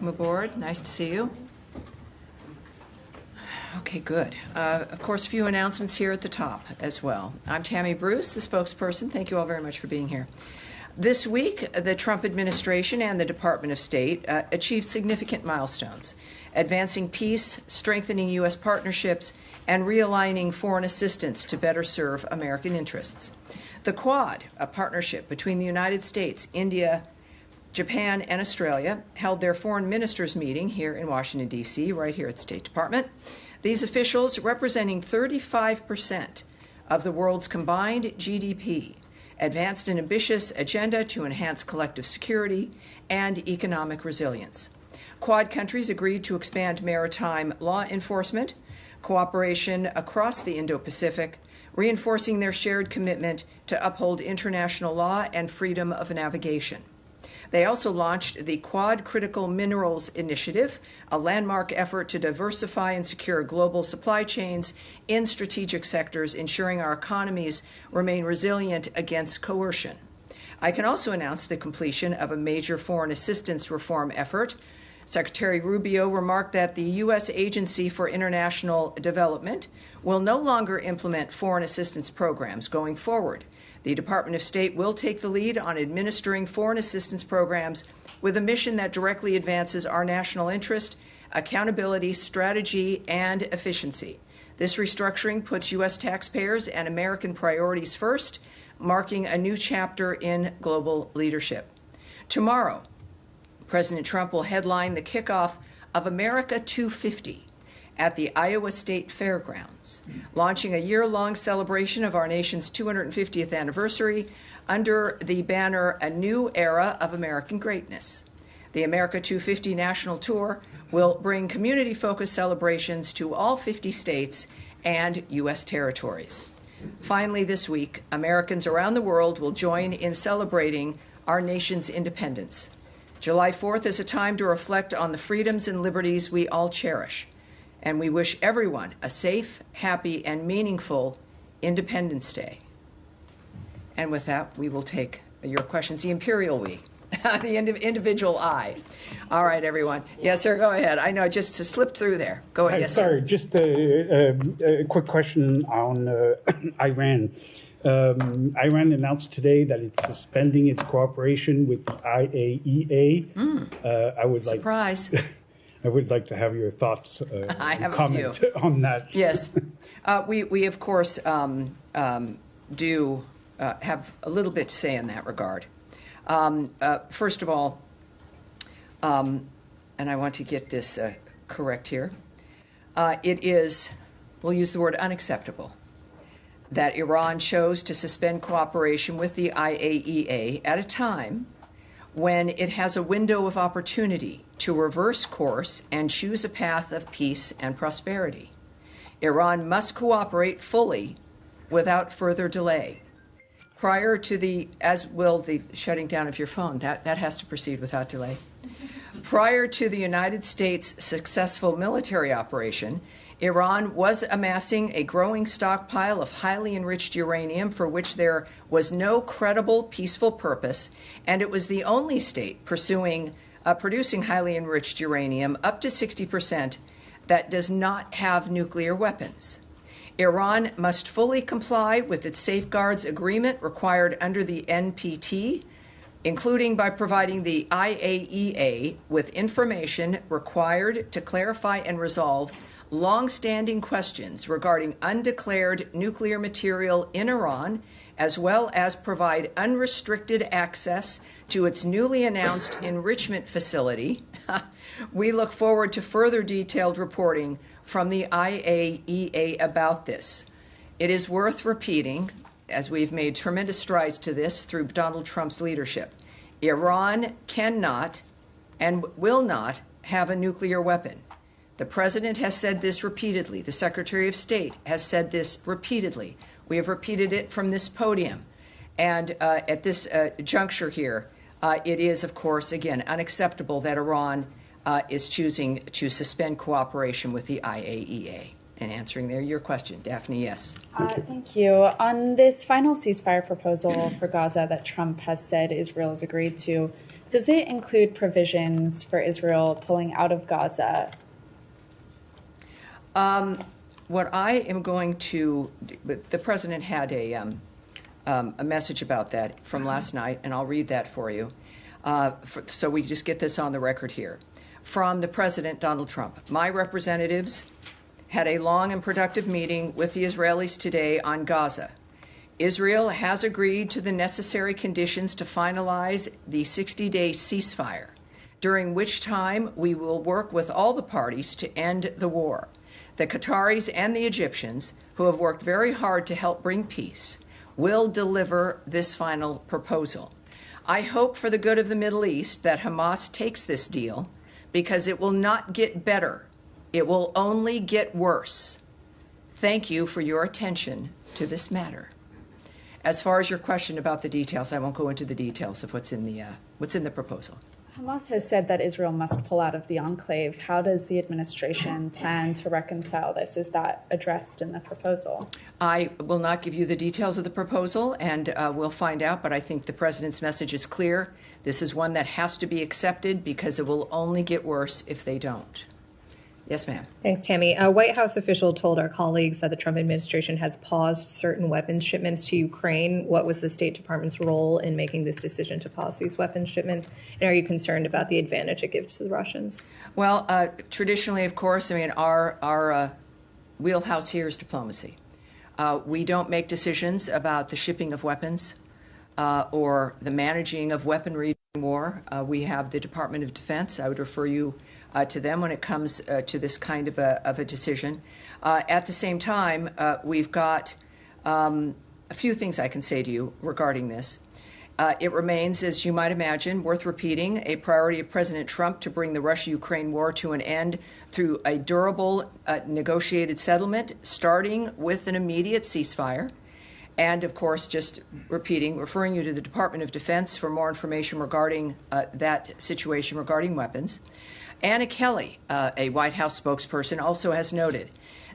welcome aboard. Nice to see you. Okay, good. Of course, a few announcements here at the top as well. I'm Tammy Bruce, the spokesperson. Thank you all very much for being here. This week, the Trump administration and the Department of State achieved significant milestones, advancing peace, strengthening U.S. partnerships, and realigning foreign assistance to better serve American interests. The Quad, a partnership between the United States, India, Japan, and Australia, held their foreign ministers' meeting here in Washington, D.C., right here at the State Department. These officials, representing 35% of the world's combined GDP, advanced an ambitious agenda to enhance collective security and economic resilience. Quad countries agreed to expand maritime law enforcement, cooperation across the Indo-Pacific, reinforcing their shared commitment to uphold international law and freedom of navigation. They also launched the Quad Critical Minerals Initiative, a landmark effort to diversify and secure global supply chains in strategic sectors, ensuring our economies remain resilient against coercion. I can also announce the completion of a major foreign assistance reform effort. Secretary Rubio remarked that the U.S. Agency for International Development will no longer implement foreign assistance programs going forward. The Department of State will take the lead on administering foreign assistance programs with a mission that directly advances our national interest, accountability, strategy, and efficiency. This restructuring puts U.S. taxpayers and American priorities first, marking a new chapter in global leadership. Tomorrow, President Trump will headline the kickoff of America 250 at the Iowa State Fairgrounds, launching a year-long celebration of our nation's 250th anniversary under the banner A New Era of American Greatness. The America 250 National Tour will bring community-focused celebrations to all 50 states and U.S. territories. Finally, this week, Americans around the world will join in celebrating our nation's independence. July 4th is a time to reflect on the freedoms and liberties we all cherish. And we wish everyone a safe, happy, and meaningful Independence Day. And with that, we will take your questions. The imperial we, the individual I. All right, everyone. Yes, sir, go ahead. I know, just to slip through there. Go ahead, yes, sorry, sir. Just a quick question on Iran. Iran announced today that it's suspending its cooperation with the IAEA. Surprise. I would like to have your thoughts I have comment a few. on that. Yes. We of course, do have a little bit to say in that regard. First of all, and I want to get this correct here, it is, we'll use the word unacceptable, that Iran chose to suspend cooperation with the IAEA at a time when it has a window of opportunity to reverse course and choose a path of peace and prosperity. Iran must cooperate fully without further delay. Prior to the, as will the shutting down of your phone, that has to proceed without delay. Prior to the United States' successful military operation, Iran was amassing a growing stockpile of highly enriched uranium for which there was no credible peaceful purpose, and it was the only state producing highly enriched uranium up to 60% that does not have nuclear weapons. Iran must fully comply with its safeguards agreement required under the NPT, including by providing the IAEA with information required to clarify and resolve long-standing questions regarding undeclared nuclear material in Iran, as well as provide unrestricted access to its newly announced enrichment facility. We look forward to further detailed reporting from the IAEA about this. It is worth repeating, as we've made tremendous strides to this through Donald Trump's leadership, Iran cannot and will not have a nuclear weapon. The President has said this repeatedly. The Secretary of State has said this repeatedly. We have repeated it from this podium. And at this juncture here, it is, of course, again, unacceptable that Iran is choosing to suspend cooperation with the IAEA. And answering your question, Daphne, yes. Thank you. On this final ceasefire proposal for Gaza that Trump has said Israel has agreed to, Does it include provisions for Israel pulling out of Gaza? What I am going to, the president had a message about that from last night, and I'll read that for you, so we just get this on the record here. From the President, Donald Trump. My representatives had a long and productive meeting with the Israelis today on Gaza. Israel has agreed to the necessary conditions to finalize the 60-day ceasefire, during which time we will work with all the parties to end the war. The Qataris and the Egyptians, who have worked very hard to help bring peace, will deliver this final proposal. I hope for the good of the Middle East that Hamas takes this deal, because it will not get better. It will only get worse. Thank you for your attention to this matter. As far as your question about the details, I won't go into the details of what's in the proposal. Hamas has said that Israel must pull out of the enclave. How does the administration plan to reconcile this? Is that addressed in the proposal? I will not give you the details of the proposal, and we'll find out, but I think the president's message is clear. This is one that has to be accepted because it will only get worse if they don't. Yes, ma'am. Thanks, Tammy. A White House official told our colleagues that the Trump administration has paused certain weapons shipments to Ukraine. What was the State Department's role in making this decision to pause these weapons shipments? And are you concerned about the advantage it gives to the Russians? Well, traditionally, of course, I mean, our wheelhouse here is diplomacy. We don't make decisions about the shipping of weapons or the managing of weaponry during war. We have the Department of Defense. I would refer you to them when it comes to this kind of a decision. At the same time, we've got a few things I can say to you regarding this. It remains, as you might imagine, worth repeating, a priority of President Trump to bring the Russia-Ukraine war to an end through a durable negotiated settlement, starting with an immediate ceasefire. And, of course, just referring you to the Department of Defense for more information regarding that situation regarding weapons. Anna Kelly, a White House spokesperson, also has noted,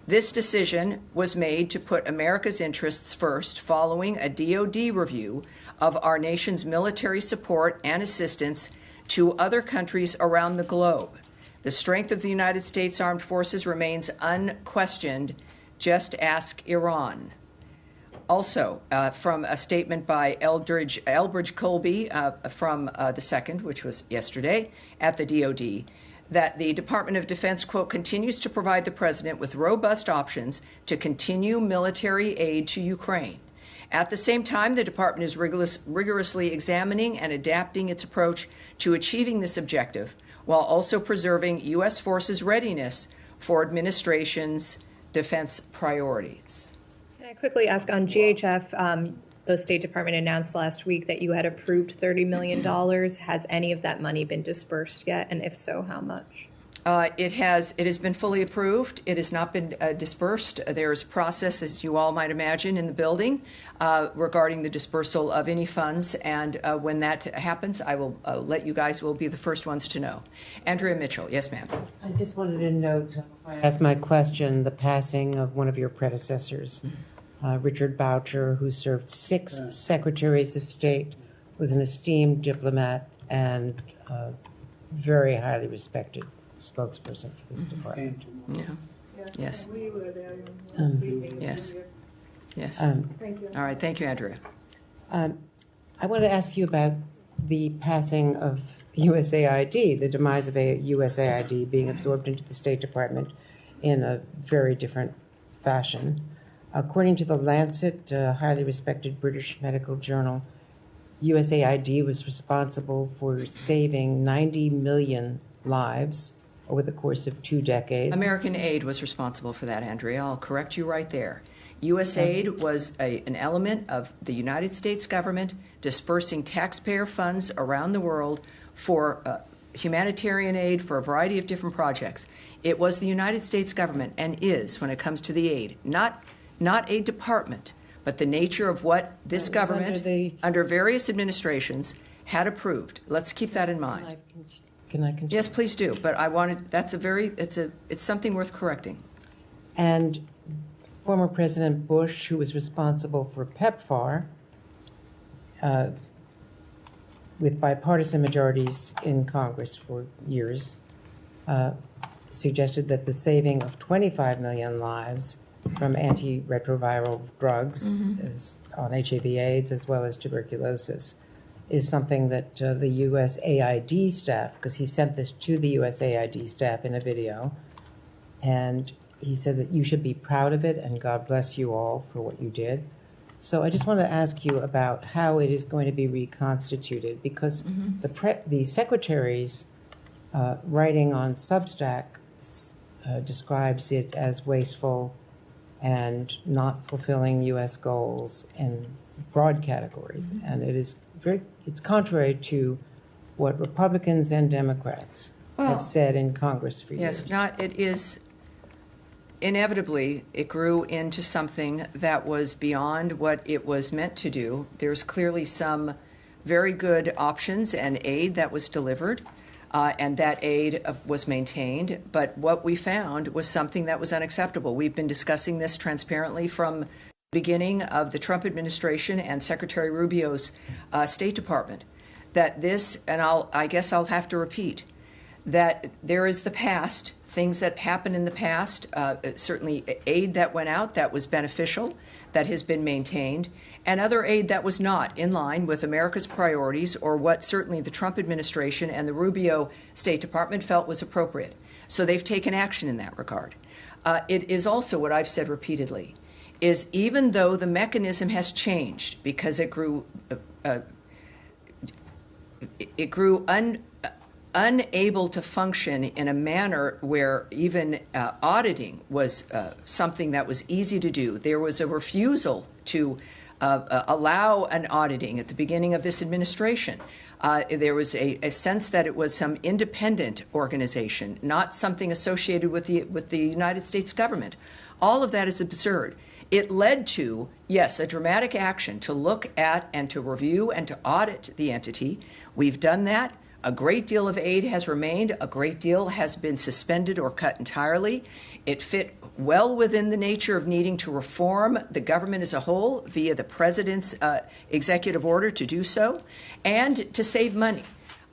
this decision was made to put America's interests first following a DoD review of our nation's military support and assistance to other countries around the globe. The strength of the United States Armed Forces remains unquestioned. Just ask Iran. Also, from a statement by Elbridge Colby from the 2nd, which was yesterday, at the DoD, that the Department of Defense, quote, continues to provide the president with robust options to continue military aid to Ukraine. At the same time, the department is rigorously examining and adapting its approach to achieving this objective, while also preserving U.S. forces' readiness for administration's defense priorities. Can I quickly ask on GHF, the State Department announced last week that you had approved $30 million. Has any of that money been dispersed yet? And if so, how much? It has been fully approved. It has not been dispersed. There is a process, as you all might imagine, in the building regarding the dispersal of any funds. And when that happens, I will let you guys will be the first ones to know. Andrea Mitchell. Yes, ma'am. I just wanted to note, before I ask my question, the passing of one of your predecessors, Richard Boucher, who served 6 secretaries of state, was an esteemed diplomat and very highly respected spokesperson for this department. Yeah. Yes. Yes. Yes. Thank you. All right. Thank you, Andrea. I want to ask you about the passing of USAID, the demise of USAID being absorbed into the State Department in a very different fashion. According to the Lancet, a highly respected British medical journal, USAID was responsible for saving 90 million lives over the course of 2 decades. American Aid was responsible for that, Andrea. I'll correct you right there. USAID was an element of the United States government dispersing taxpayer funds around the world for humanitarian aid for a variety of different projects. It was the United States government, and is, when it comes to the aid, not a department, but the nature of what this government, under various administrations, had approved. Let's keep that in mind. Can I continue? Yes, please do. But I wanted, it's something worth correcting. And former President Bush, who was responsible for PEPFAR, with bipartisan majorities in Congress for years, suggested that the saving of 25 million lives from antiretroviral drugs on HIV/AIDS as well as tuberculosis is something that the USAID staff, because he sent this to the USAID staff in a video, and he said that you should be proud of it and God bless you all for what you did. So I just want to ask you about how it is going to be reconstituted, because the secretary's writing on Substack describes it as wasteful and not fulfilling U.S. goals in broad categories, and it's contrary to what Republicans and Democrats have said in Congress for years. Yes, it is. Inevitably, it grew into something that was beyond what it was meant to do. There's clearly some very good options and aid that was delivered, and that aid was maintained. But what we found was something that was unacceptable. We've been discussing this transparently from the beginning of the Trump administration and Secretary Rubio's State Department, that this, and I guess I'll have to repeat, that there is the past, things that happened in the past, certainly aid that went out that was beneficial, that has been maintained, and other aid that was not in line with America's priorities or what certainly the Trump administration and the Rubio State Department felt was appropriate. So they've taken action in that regard. It is also what I've said repeatedly, is even though the mechanism has changed because it grew unable to function in a manner where even auditing was something that was easy to do. There was a refusal to allow an auditing at the beginning of this administration. There was a sense that it was some independent organization, not something associated with the United States government. All of that is absurd. It led to, yes, a dramatic action to look at and to review and to audit the entity. We've done that. A great deal of aid has remained. A great deal has been suspended or cut entirely. It fit well within the nature of needing to reform the government as a whole via the president's executive order to do so and to save money.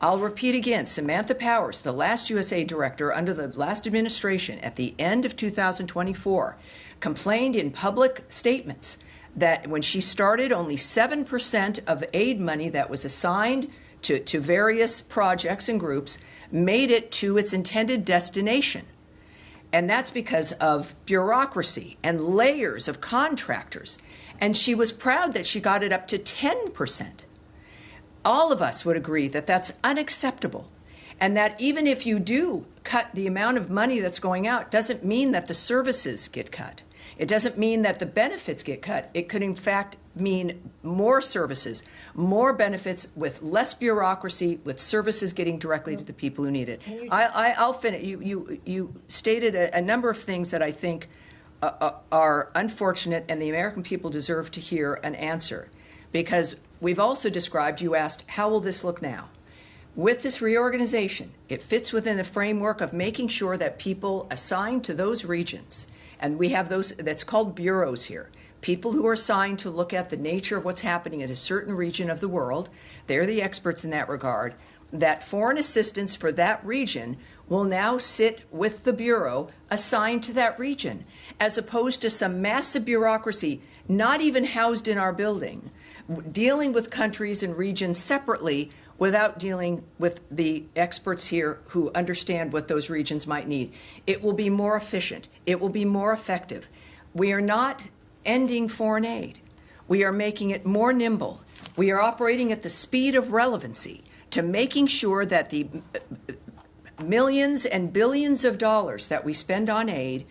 I'll repeat again, Samantha Powers, the last USAID director under the last administration at the end of 2024, complained in public statements that when she started, only 7% of aid money that was assigned to various projects and groups made it to its intended destination. And that's because of bureaucracy and layers of contractors. And she was proud that she got it up to 10%. All of us would agree that that's unacceptable. And that even if you do cut the amount of money that's going out, doesn't mean that the services get cut. It doesn't mean that the benefits get cut. It could, in fact, mean more services, more benefits with less bureaucracy, with services getting directly to the people who need it. I'll finish. You stated a number of things that I think are unfortunate, and the American people deserve to hear an answer. Because we've also described, you asked, how will this look now? With this reorganization, it fits within the framework of making sure that people assigned to those regions, and we have those, that's called bureaus here, people who are assigned to look at the nature of what's happening in a certain region of the world. They're the experts in that regard. That foreign assistance for that region will now sit with the bureau assigned to that region, as opposed to some massive bureaucracy not even housed in our building, dealing with countries and regions separately without dealing with the experts here who understand what those regions might need. It will be more efficient. It will be more effective. We are not ending foreign aid. We are making it more nimble. We are operating at the speed of relevancy to making sure that the millions and billions of dollars that we spend on aid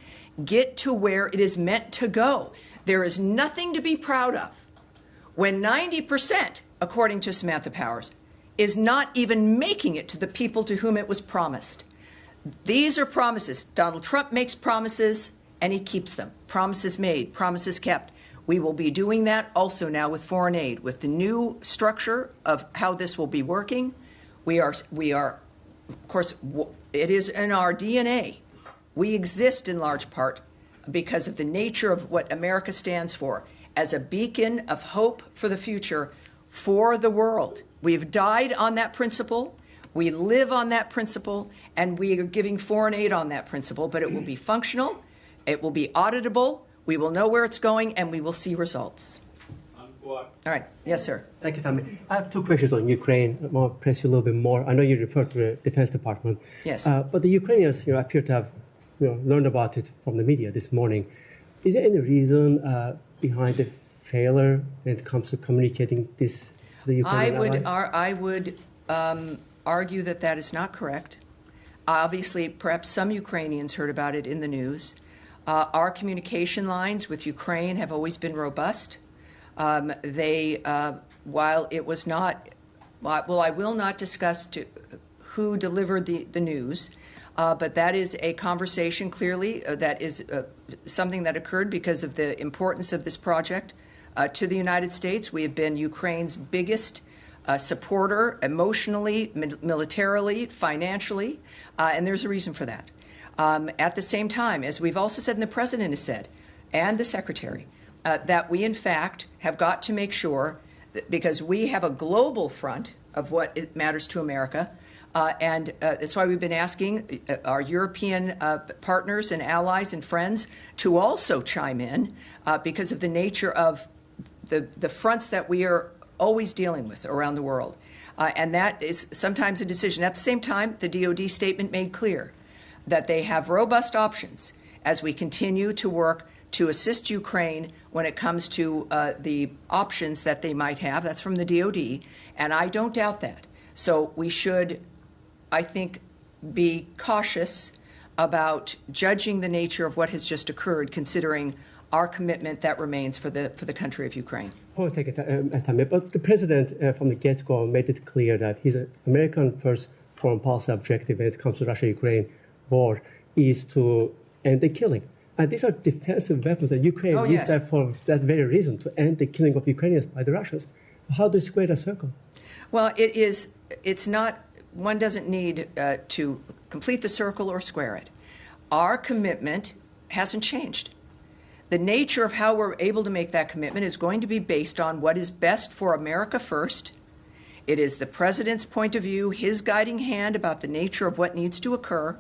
get to where it is meant to go. There is nothing to be proud of when 90%, according to Samantha Powers, is not even making it to the people to whom it was promised. These are promises. Donald Trump makes promises, and he keeps them. Promises made, promises kept. We will be doing that also now with foreign aid, with the new structure of how this will be working. We are, of course, it is in our DNA. We exist in large part because of the nature of what America stands for, as a beacon of hope for the future for the world. We've died on that principle. We live on that principle, and we are giving foreign aid on that principle, but it will be functional, it will be auditable, we will know where it's going, and we will see results. All right. Yes, sir. Thank you, Tammy. I have 2 questions on Ukraine. I want to press you a little bit more. I know you referred to the Defense Department. Yes. But the Ukrainians appear to have learned about it from the media this morning. Is there any reason behind the failure when it comes to communicating this to the Ukrainian allies? I would argue that that is not correct. Obviously, perhaps some Ukrainians heard about it in the news. Our communication lines with Ukraine have always been robust. While it was not, well, I will not discuss who delivered the news, but that is a conversation clearly that is something that occurred because of the importance of this project to the United States. We have been Ukraine's biggest supporter emotionally, militarily, financially, and there's a reason for that. At the same time, as we've also said and the President has said, and the Secretary, that we in fact have got to make sure, because we have a global front of what it matters to America, and that's why we've been asking our European partners and allies and friends to also chime in because of the nature of the fronts that we are always dealing with around the world. And that is sometimes a decision. At the same time, the DoD statement made clear that they have robust options as we continue to work to assist Ukraine when it comes to the options that they might have. That's from the DoD, and I don't doubt that. So we should, I think, be cautious about judging the nature of what has just occurred, considering our commitment that remains for the country of Ukraine. I want to take a time, but the president from the get-go made it clear that his American first foreign policy objective when it comes to Russia-Ukraine war is to end the killing. And these are defensive weapons that Ukraine needs that for that very reason, to end the killing of Ukrainians by the Russians. How do you square that circle? Well, it's not, one doesn't need to complete the circle or square it. Our commitment hasn't changed. The nature of how we're able to make that commitment is going to be based on what is best for America first. It is the President's point of view, his guiding hand about the nature of what needs to occur.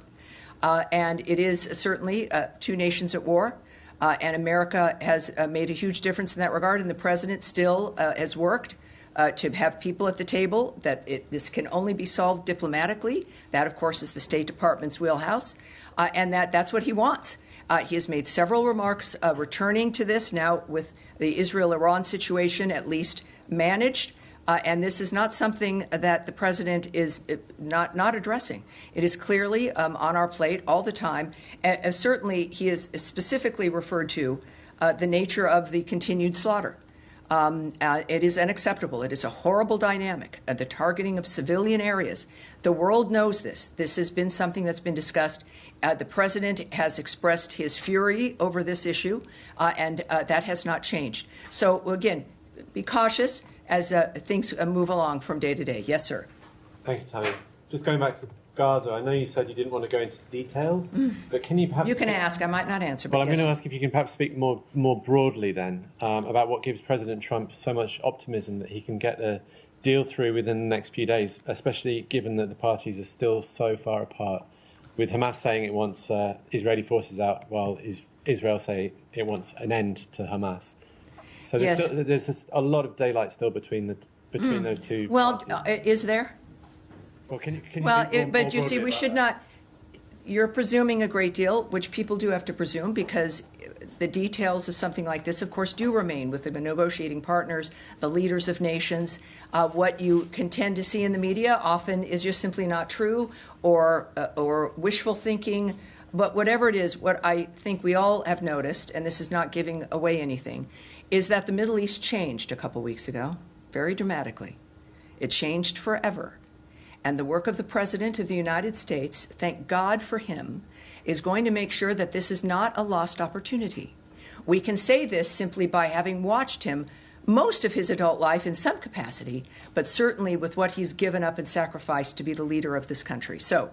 And it is certainly 2 nations at war. And America has made a huge difference in that regard. And the President still has worked to have people at the table, that this can only be solved diplomatically. That, of course, is the State Department's wheelhouse. And that's what he wants. He has made several remarks returning to this now with the Israel-Iran situation at least managed. And this is not something that the President is not addressing. It is clearly on our plate all the time. Certainly, he has specifically referred to the nature of the continued slaughter. It is unacceptable. It is a horrible dynamic, the targeting of civilian areas. The world knows this. This has been something that's been discussed. The President has expressed his fury over this issue, and that has not changed. So, again, be cautious as things move along from day to day. Yes, sir. Thank you, Tammy. Just going back to Gaza, I know you said you didn't want to go into details, but can you perhaps... You can ask. I might not answer. Well, but I'm yes. going to ask if you can perhaps speak more broadly then about what gives President Trump so much optimism that he can get the deal through within the next few days, especially given that the parties are still so far apart, with Hamas saying it wants Israeli forces out while Israel say it wants an end to Hamas. So there's just a lot of daylight still between those two. Well, parties. is there? Well, can you Well, speak more but you see, broadly we about should that? not. You're presuming a great deal, which people do have to presume, because the details of something like this, of course, do remain with the negotiating partners, the leaders of nations. What you can tend to see in the media often is just simply not true, or wishful thinking. But whatever it is, what I think we all have noticed, and this is not giving away anything, is that the Middle East changed a couple weeks ago, very dramatically. It changed forever. And the work of the President of the United States, thank God for him, is going to make sure that this is not a lost opportunity. We can say this simply by having watched him most of his adult life in some capacity, but certainly with what he's given up and sacrificed to be the leader of this country. So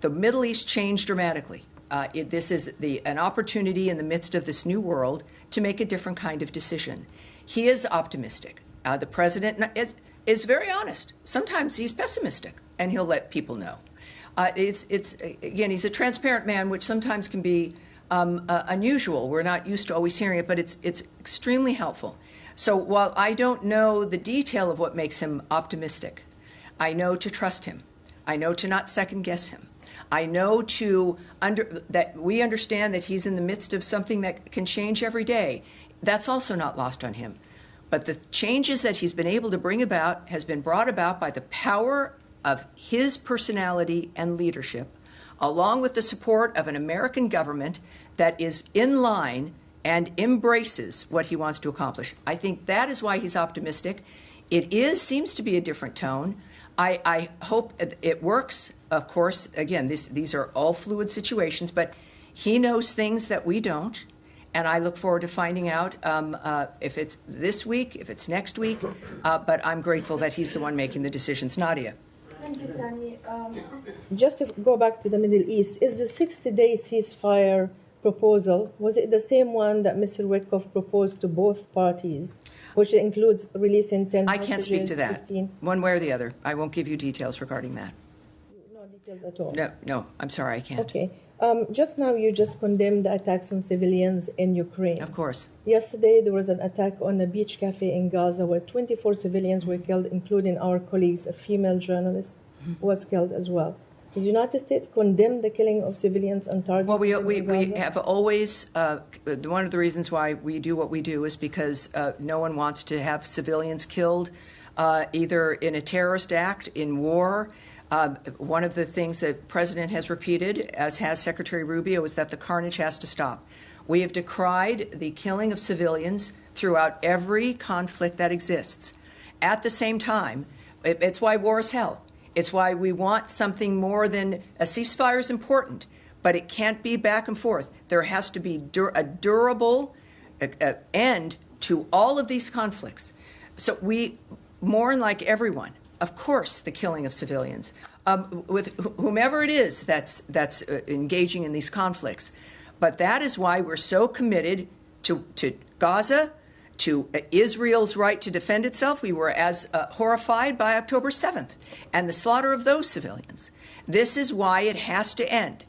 the Middle East changed dramatically. This is an opportunity in the midst of this new world to make a different kind of decision. He is optimistic. The President, is very honest. Sometimes he's pessimistic, and he'll let people know. It's again, he's a transparent man, which sometimes can be unusual. We're not used to always hearing it, but it's extremely helpful. So while I don't know the detail of what makes him optimistic, I know to trust him. I know to not second guess him. I know that we understand that he's in the midst of something that can change every day. That's also not lost on him. But the changes that he's been able to bring about has been brought about by the power of his personality and leadership, along with the support of an American government that is in line and embraces what he wants to accomplish. I think that is why he's optimistic. Seems to be a different tone. I hope it works. Of course, again, these are all fluid situations, but he knows things that we don't. And I look forward to finding out if it's this week, if it's next week. But I'm grateful that he's the one making the decisions. Nadia. Thank you, Tammy. Just to go back to the Middle East, is the 60-day ceasefire proposal, was it the same one that Mr. Witkoff proposed to both parties, which includes releasing 10 I can't speak to that, 15? one way or the other. I won't give you details regarding that. No details at all? No, I'm sorry, I can't. Okay. Just now you just condemned the attacks on civilians in Ukraine. Of course. Yesterday there was an attack on a beach cafe in Gaza where 24 civilians were killed, including our colleagues, a female journalist was killed as well. Does the United States condemn the killing of civilians on target? Well, we have always, one of the reasons why we do what we do is because no one wants to have civilians killed, either in a terrorist act, in war. One of the things that the President has repeated, as has Secretary Rubio, is that the carnage has to stop. We have decried the killing of civilians throughout every conflict that exists. At the same time, it's why war is hell. It's why we want something more than a ceasefire is important, but it can't be back and forth. There has to be a durable end to all of these conflicts. So we mourn like everyone. Of course, the killing of civilians, with whomever it is that's engaging in these conflicts. But that is why we're so committed to Gaza, to Israel's right to defend itself. We were as horrified by October 7th and the slaughter of those civilians. This is why it has to end.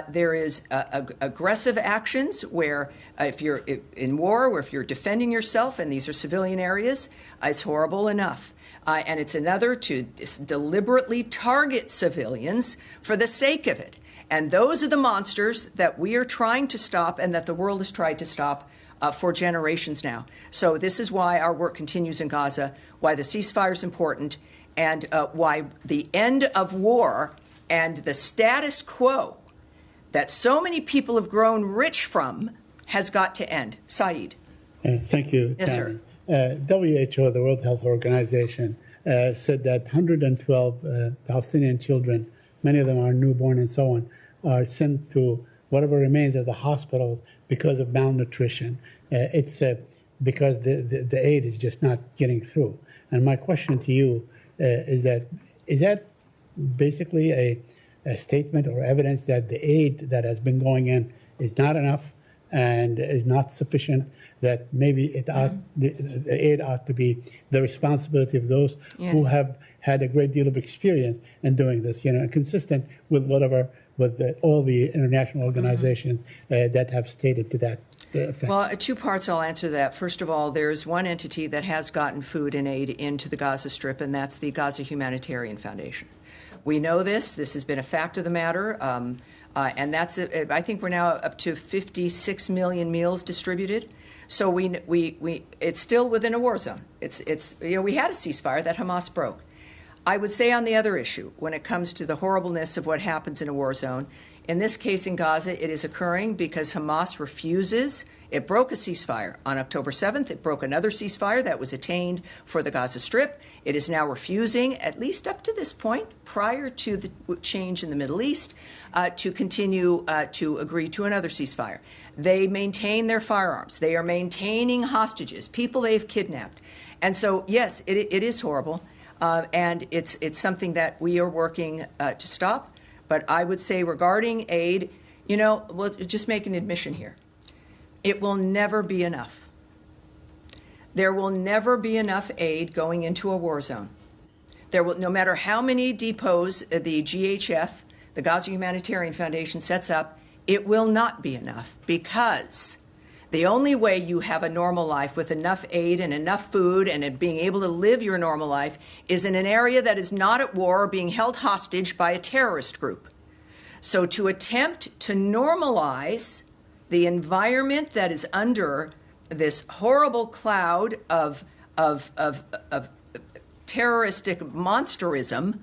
There is aggressive actions where if you're in war, or if you're defending yourself, and these are civilian areas, it's horrible enough. And it's another to deliberately target civilians for the sake of it. And those are the monsters that we are trying to stop and that the world has tried to stop for generations now. So this is why our work continues in Gaza, why the ceasefire is important, and why the end of war and the status quo that so many people have grown rich from has got to end. Saeed. Thank you, Yes, Tammy. sir. WHO, the World Health Organization, said that 112 Palestinian children, many of them are newborn and so on, are sent to whatever remains of the hospital because of malnutrition. It's because the aid is just not getting through. And my question to you is that basically a statement or evidence that the aid that has been going in is not enough and is not sufficient, that maybe the aid ought to be the responsibility of those who have had a great deal of experience in doing this, and consistent with all the international organizations that have stated to that effect. Well, two parts I'll answer that. First of all, there's one entity that has gotten food and aid into the Gaza Strip, and that's the Gaza Humanitarian Foundation. We know this. This has been a fact of the matter. And that's, I think we're now up to 56 million meals distributed. So it's still within a war zone. We had a ceasefire that Hamas broke. I would say on the other issue, when it comes to the horribleness of what happens in a war zone, in this case in Gaza, it is occurring because Hamas refuses. It broke a ceasefire on October 7th. It broke another ceasefire that was attained for the Gaza Strip. It is now refusing, at least up to this point, prior to the change in the Middle East, to continue to agree to another ceasefire. They maintain their firearms. They are maintaining hostages, people they've kidnapped. And so, yes, it is horrible. And it's something that we are working to stop. But I would say regarding aid, we'll just make an admission here. It will never be enough. There will never be enough aid going into a war zone. There will, no matter how many depots the GHF, the Gaza Humanitarian Foundation, sets up, it will not be enough, because the only way you have a normal life with enough aid and enough food and being able to live your normal life is in an area that is not at war or being held hostage by a terrorist group. So to attempt to normalize the environment that is under this horrible cloud of terroristic monsterism,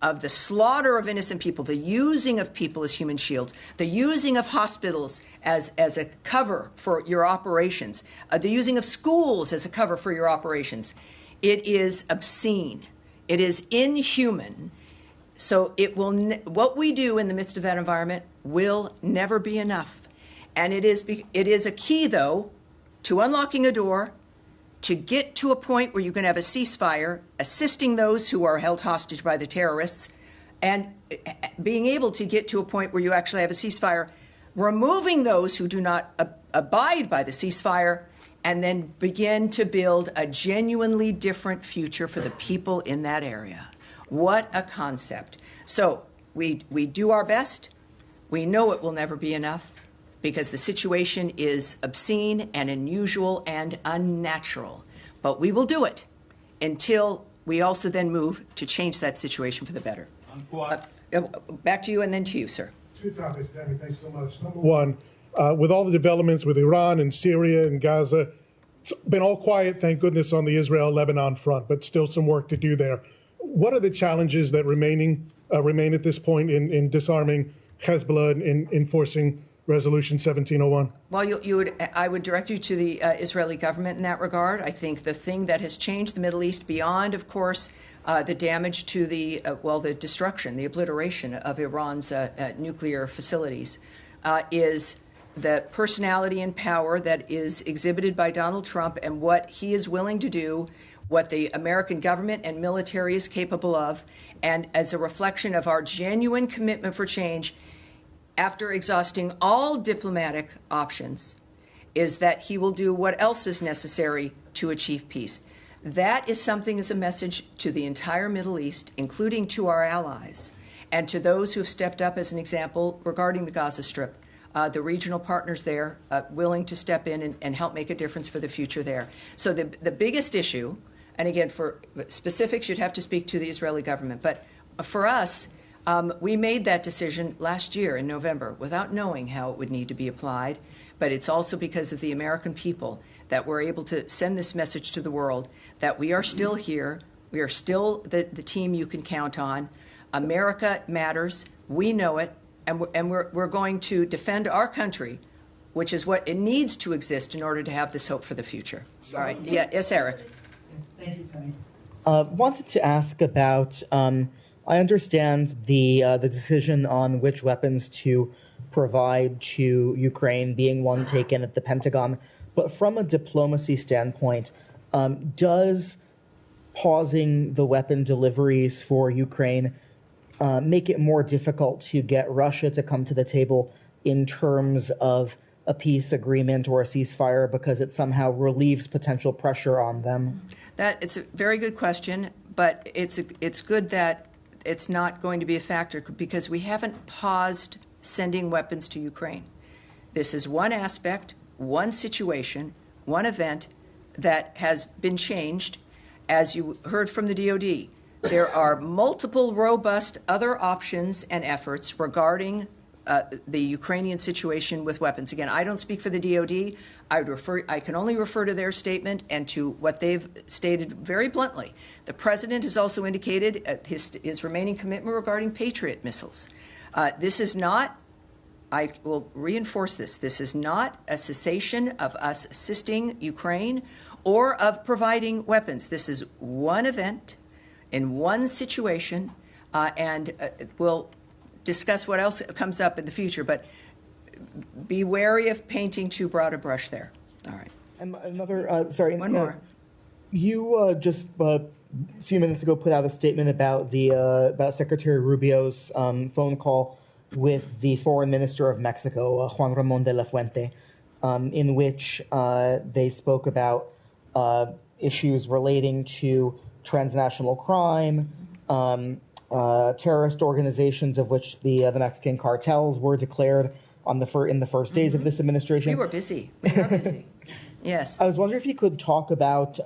of the slaughter of innocent people, the using of people as human shields, the using of hospitals as a cover for your operations, the using of schools as a cover for your operations. It is obscene. It is inhuman. So it will. What we do in the midst of that environment will never be enough. And it is a key, though, to unlocking a door, to get to a point where you can have a ceasefire, assisting those who are held hostage by the terrorists, and being able to get to a point where you actually have a ceasefire, removing those who do not abide by the ceasefire, and then begin to build a genuinely different future for the people in that area. What a concept. So we do our best. We know it will never be enough, because the situation is obscene and unusual and unnatural. But we will do it until we also then move to change that situation for the better. Back to you, and then to you, sir. Two topics, Tammy. Thanks so much. Number one, with all the developments with Iran and Syria and Gaza, it's been all quiet, thank goodness, on the Israel-Lebanon front, but still some work to do there. What are the challenges that remain at this point in disarming Hezbollah and enforcing Resolution 1701? Well, I would direct you to the Israeli government in that regard. I think the thing that has changed the Middle East beyond, of course, the damage to the destruction, the obliteration of Iran's nuclear facilities, is the personality and power that is exhibited by Donald Trump and what he is willing to do, what the American government and military is capable of, and as a reflection of our genuine commitment for change, after exhausting all diplomatic options, is that he will do what else is necessary to achieve peace. That is something as a message to the entire Middle East, including to our allies, and to those who have stepped up as an example regarding the Gaza Strip, the regional partners there willing to step in and help make a difference for the future there. So the biggest issue, and again, for specifics, you'd have to speak to the Israeli government, but for us, we made that decision last year in November without knowing how it would need to be applied, but it's also because of the American people that we're able to send this message to the world that we are still here, we are still the team you can count on. America matters, we know it, and we're going to defend our country, which is what it needs to exist in order to have this hope for the future. All right, yes, Eric. Thank you, Tammy. Wanted to ask about, I understand the decision on which weapons to provide to Ukraine being one taken at the Pentagon, but from a diplomacy standpoint, does pausing the weapon deliveries for Ukraine make it more difficult to get Russia to come to the table in terms of a peace agreement or a ceasefire because it somehow relieves potential pressure on them? It's a very good question, but it's good that it's not going to be a factor because we haven't paused sending weapons to Ukraine. This is one aspect, one situation, one event that has been changed. As you heard from the DoD, there are multiple robust other options and efforts regarding the Ukrainian situation with weapons. Again, I don't speak for the DoD. I can only refer to their statement and to what they've stated very bluntly. The president has also indicated his remaining commitment regarding Patriot missiles. This is not, I will reinforce this is not a cessation of us assisting Ukraine or of providing weapons. This is one event in one situation, and we'll discuss what else comes up in the future, but be wary of painting too broad a brush there. All right. And another, sorry. One more. You just a few minutes ago put out a statement about about Secretary Rubio's phone call with the foreign minister of Mexico, Juan Ramón de la Fuente, in which they spoke about issues relating to transnational crime, terrorist organizations, of which the Mexican cartels were declared in the first days of this administration. We were busy. We were busy. Yes. I was wondering if you could talk about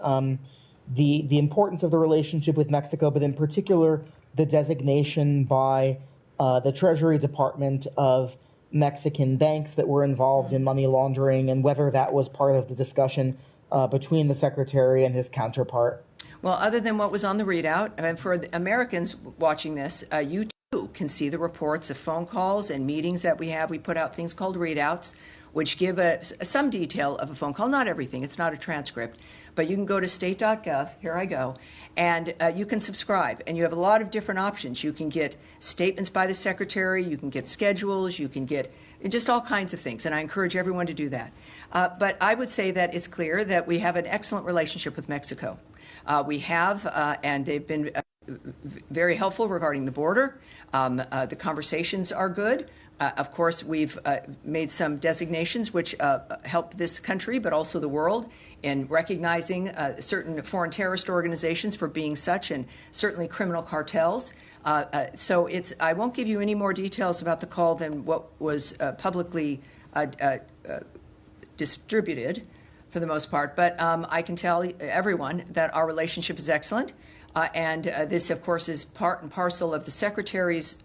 the importance of the relationship with Mexico, but in particular the designation by the Treasury Department of Mexican banks that were involved in money laundering, and whether that was part of the discussion between the secretary and his counterpart. Well, other than what was on the readout, and for the Americans watching this, you too can see the reports of phone calls and meetings that we have. We put out things called readouts, which give some detail of a phone call. Not everything. It's not a transcript. But you can go to state.gov, here I go, and you can subscribe. And you have a lot of different options. You can get statements by the secretary. You can get schedules. You can get just all kinds of things. And I encourage everyone to do that. But I would say that it's clear that we have an excellent relationship with Mexico. We have, and they've been very helpful regarding the border. The conversations are good. Of course, we've made some designations which help this country, but also the world, in recognizing certain foreign terrorist organizations for being such, and certainly criminal cartels. So I won't give you any more details about the call than what was publicly distributed, for the most part. But I can tell everyone that our relationship is excellent. And this, of course, is part and parcel of the Secretary's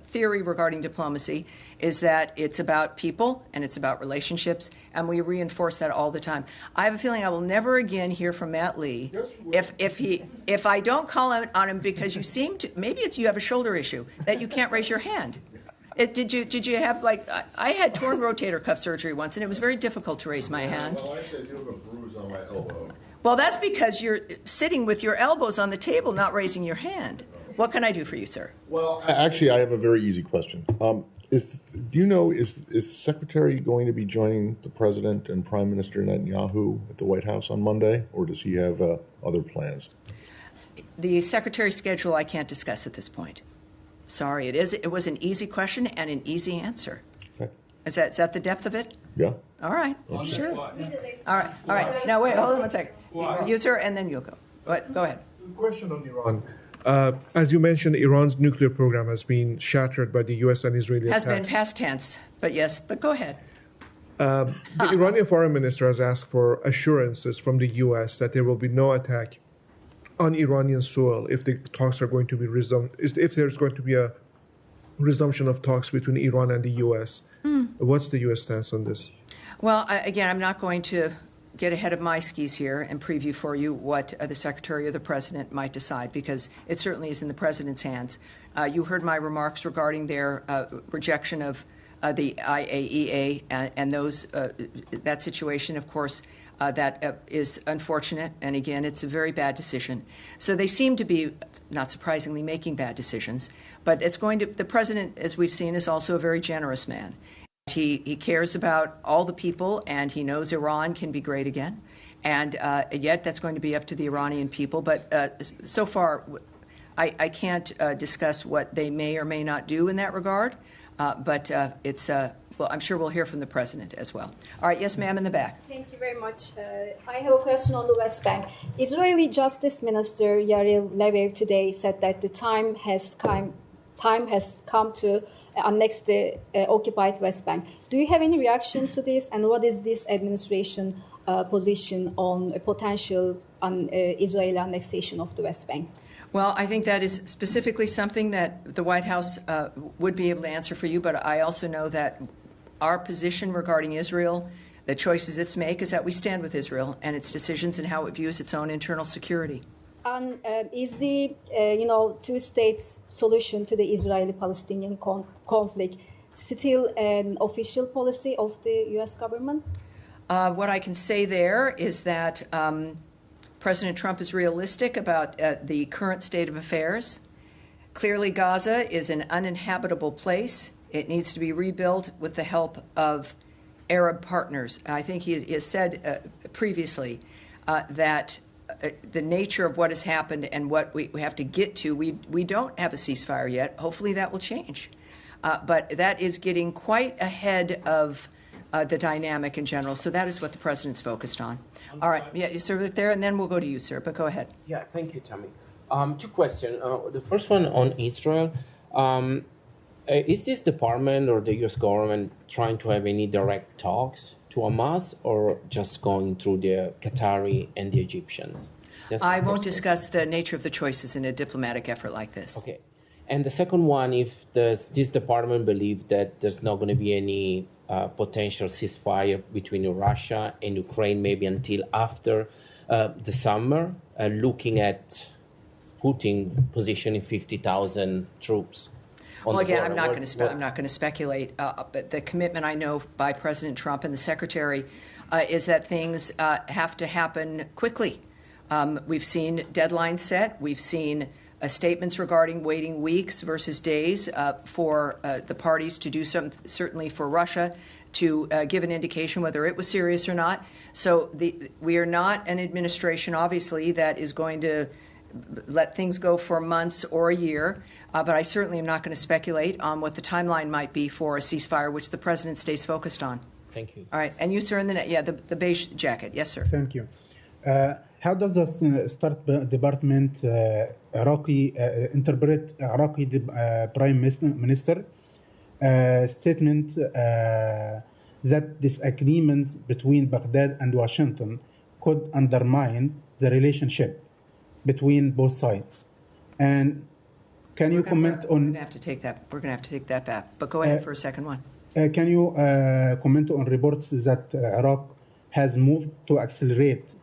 theory regarding diplomacy, is that it's about people and it's about relationships, and we reinforce that all the time. I have a feeling I will never again hear from Matt Lee if I don't call out on him because you seem to, maybe it's you have a shoulder issue, that you can't raise your hand. Did you have, like, I had torn rotator cuff surgery once, and it was very difficult to raise my hand. Well, I said you have a bruise on my elbow. Well, that's because you're sitting with your elbows on the table, not raising your hand. What can I do for you, sir? Well, actually, I have a very easy question. Do you know, is Secretary going to be joining the President and Prime Minister Netanyahu at the White House on Monday, or does he have other plans? The Secretary's schedule I can't discuss at this point. Sorry, it was an easy question and an easy answer. Okay. Is that the depth of it? Yeah. All right. Sure. All right. Now, wait, hold on one second. You, sir, and then you'll go. Go ahead. Question on Iran. As you mentioned, Iran's nuclear program has been shattered by the U.S. and Israeli Has attacks. been past tense, but yes, but go ahead. The Iranian foreign minister has asked for assurances from the U.S. that there will be no attack on Iranian soil if the talks are going to be resumed, if there's going to be a resumption of talks between Iran and the U.S. What's the U.S. stance on this? Well, again, I'm not going to get ahead of my skis here and preview for you what the Secretary or the President might decide, because it certainly is in the President's hands. You heard my remarks regarding their rejection of the IAEA and that situation, of course, that is unfortunate. And again, it's a very bad decision. So they seem to be, not surprisingly, making bad decisions. But the President, as we've seen, is also a very generous man. He cares about all the people, and he knows Iran can be great again. And yet that's going to be up to the Iranian people. But so far, I can't discuss what they may or may not do in that regard. But well, I'm sure we'll hear from the President as well. All right, yes, ma'am, in the back. Thank you very much. I have a question on the West Bank. Israeli Justice Minister Yair Lapid today said that the time has come to annex the occupied West Bank. Do you have any reaction to this, and what is this administration position on a potential Israeli annexation of the West Bank? Well, I think that is specifically something that the White House would be able to answer for you, but I also know that our position regarding Israel, the choices it's make, is that we stand with Israel and its decisions and how it views its own internal security. And is the two-state solution to the Israeli-Palestinian conflict still an official policy of the U.S. government? What I can say there is that President Trump is realistic about the current state of affairs. Clearly, Gaza is an uninhabitable place. It needs to be rebuilt with the help of Arab partners. I think he has said previously that the nature of what has happened and what we have to get to, we don't have a ceasefire yet. Hopefully that will change. But that is getting quite ahead of the dynamic in general. So that is what the President's focused on. All right. Yeah, sir, right there, and then we'll go to you, sir. But go ahead. Yeah, thank you, Tammy. Two questions. The first one on Israel. Is this department or the U.S. government trying to have any direct talks to Hamas, or just going through the Qatari and the Egyptians? I won't discuss the nature of the choices in a diplomatic effort like this. Okay. And the second one, if this department believes that there's not going to be any potential ceasefire between Russia and Ukraine, maybe until after the summer, looking at positioning 50,000 troops. Well, again, I'm not going to speculate. But the commitment I know by President Trump and the Secretary is that things have to happen quickly. We've seen deadlines set. We've seen statements regarding waiting weeks versus days for the parties to do something, certainly for Russia to give an indication whether it was serious or not. So we are not an administration, obviously, that is going to let things go for months or a year. But I certainly am not going to speculate on what the timeline might be for a ceasefire, which the president stays focused on. Thank you. All right. And you, sir, in the beige jacket. Yes, sir. Thank you. How does the State Department interpret Iraqi Prime Minister statement that disagreements between Baghdad and Washington could undermine the relationship between both sides? And can you comment on? We're going to have to take that. We're going to have to take that back. But go ahead for a second one. Can you comment on reports that Iraq has moved to accelerate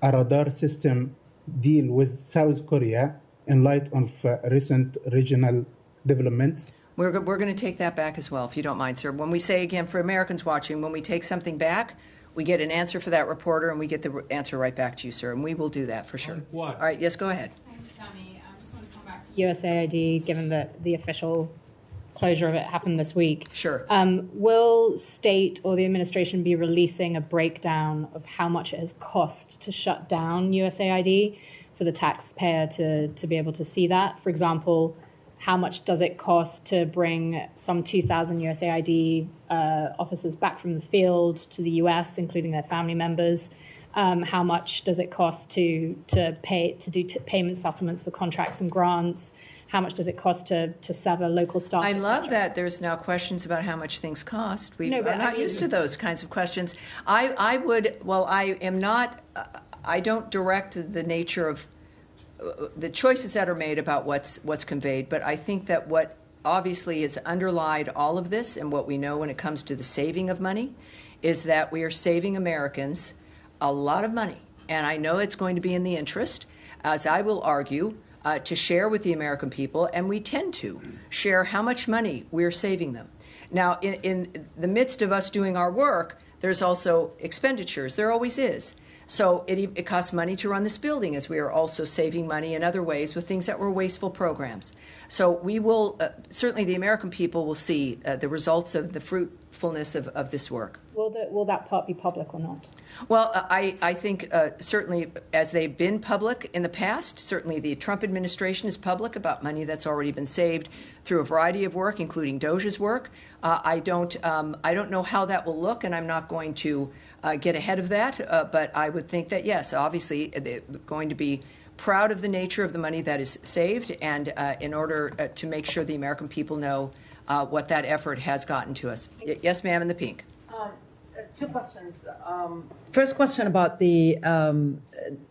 a radar system deal with South Korea in light of recent regional developments? We're going to take that back as well, if you don't mind, sir. When we say, again, for Americans watching, when we take something back, we get an answer for that reporter, and we get the answer right back to you, sir. And we will do that for sure. All right. Yes, go ahead. Thanks, Tammy. I just want to come back to USAID, given that the official closure of it happened this week. Sure. Will state or the administration be releasing a breakdown of how much it has cost to shut down USAID for the taxpayer to be able to see that? For example, how much does it cost to bring some 2,000 USAID officers back from the field to the U.S., including their family members? How much does it cost to do payment settlements for contracts and grants? How much does it cost to sever local staff? I love that there's now questions about how much things cost. I'm not used to those kinds of questions. I don't direct the nature of the choices that are made about what's conveyed, but I think that what obviously has underlied all of this and what we know when it comes to the saving of money is that we are saving Americans a lot of money. And I know it's going to be in the interest, as I will argue, to share with the American people, and we tend to share how much money we're saving them. Now, in the midst of us doing our work, there's also expenditures. There always is. So it costs money to run this building, as we are also saving money in other ways with things that were wasteful programs. So we will, certainly the American people will see the results of the fruitfulness of this work. Will that part be public or not? Well, I think certainly as they've been public in the past, certainly the Trump administration is public about money that's already been saved through a variety of work, including DOJ's work. I don't know how that will look, and I'm not going to get ahead of that. But I would think that, yes, obviously they're going to be proud of the nature of the money that is saved, and in order to make sure the American people know what that effort has gotten to us. Yes, ma'am, in the pink. Two questions. First question about the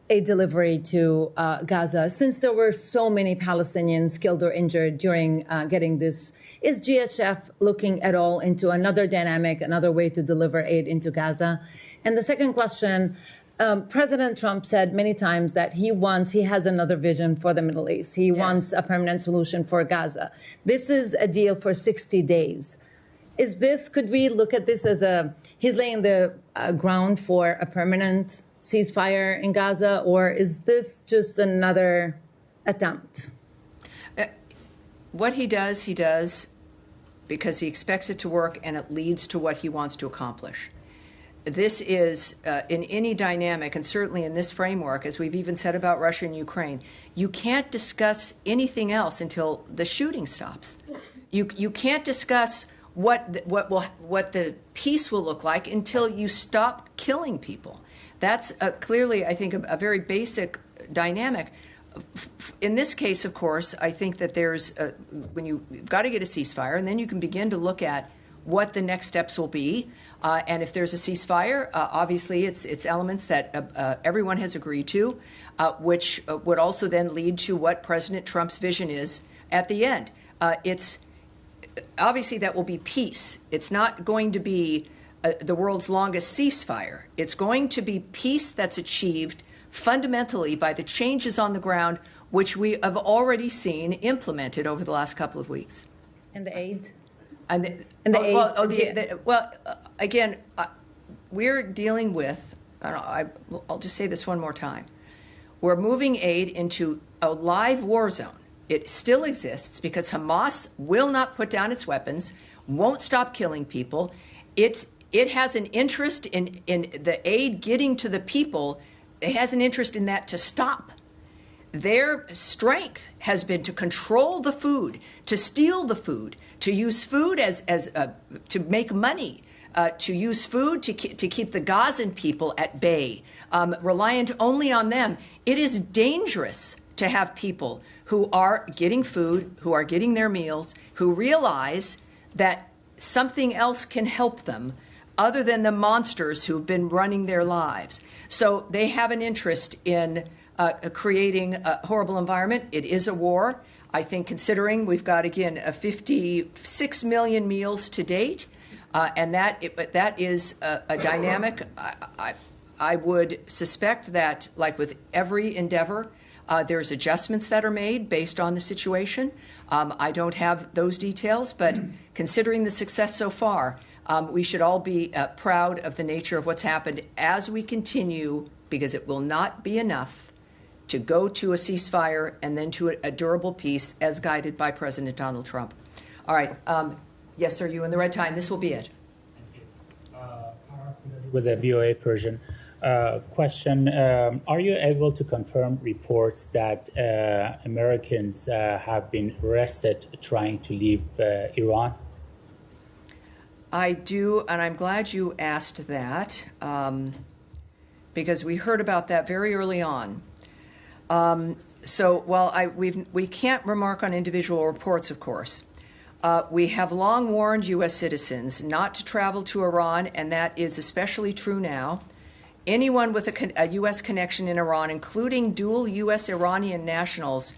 aid delivery to Gaza. Since there were so many Palestinians killed or injured during getting this, is GHF looking at all into another dynamic, another way to deliver aid into Gaza? And the second question, President Trump said many times that he has another vision for the Middle East. He wants a permanent solution for Gaza. This is a deal for 60 days. Could we look at this as he's laying the ground for a permanent ceasefire in Gaza, or is this just another attempt? What he does because he expects it to work and it leads to what he wants to accomplish. This is, in any dynamic, and certainly in this framework, as we've even said about Russia and Ukraine, you can't discuss anything else until the shooting stops. You can't discuss what the peace will look like until you stop killing people. That's clearly, I think, a very basic dynamic. in this case, of course, I think that when you've got to get a ceasefire, and then you can begin to look at what the next steps will be. And if there's a ceasefire, obviously it's elements that everyone has agreed to, which would also then lead to what President Trump's vision is at the end. It's obviously that will be peace. It's not going to be the world's longest ceasefire. It's going to be peace that's achieved fundamentally by the changes on the ground, which we have already seen implemented over the last couple of weeks. And the aid? Again, we're dealing with, I'll just say this one more time. We're moving aid into a live war zone. It still exists because Hamas will not put down its weapons, won't stop killing people. It has an interest in the aid getting to the people. It has an interest in that to stop. Their strength has been to control the food, to steal the food, to use food to make money, to use food to keep the Gazan people at bay, reliant only on them. It is dangerous to have people who are getting food, who are getting their meals, who realize that something else can help them other than the monsters who've been running their lives. So they have an interest in creating a horrible environment. It is a war. I think considering we've got, again, 56 million meals to date, and that is a dynamic. I would suspect that, like with every endeavor, there's adjustments that are made based on the situation. I don't have those details, but considering the success so far, we should all be proud of the nature of what's happened as we continue, because it will not be enough to go to a ceasefire and then to a durable peace as guided by President Donald Trump. All right. Yes, sir, you in the red tie, and this will be it. With the VOA Persian. Question, are you able to confirm reports that Americans have been arrested trying to leave Iran? I do, and I'm glad you asked that, because we heard about that very early on. So while we can't remark on individual reports, of course, we have long warned U.S. citizens not to travel to Iran, and that is especially true now. Anyone with a U.S. connection in Iran, including dual U.S. Iranian nationals,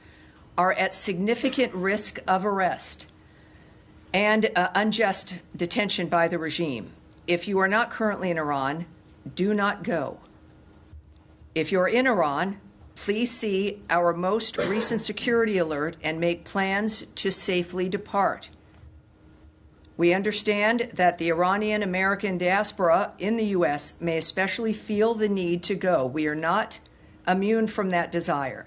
are at significant risk of arrest and unjust detention by the regime. If you are not currently in Iran, do not go. If you're in Iran, please see our most recent security alert and make plans to safely depart. We understand that the Iranian American diaspora in the U.S. may especially feel the need to go. We are not immune from that desire.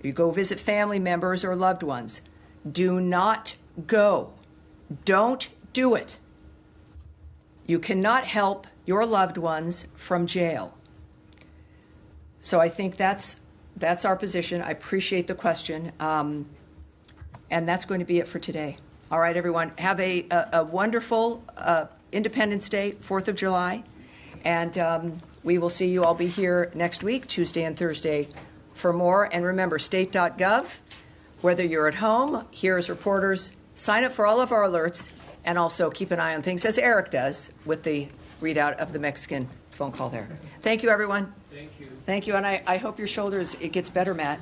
You go visit family members or loved ones. Do not go. Don't do it. You cannot help your loved ones from jail. So I think that's our position. I appreciate the question. And that's going to be it for today. All right, everyone. Have a wonderful Independence Day, 4th of July. And we will see you. I'll be here next week, Tuesday and Thursday, for more. And remember, state.gov, whether you're at home, here as reporters, sign up for all of our alerts, and also keep an eye on things, as Eric does, with the readout of the Mexican phone call there. Thank you, everyone. Thank you. Thank you. And I hope your shoulders, it gets better, Matt.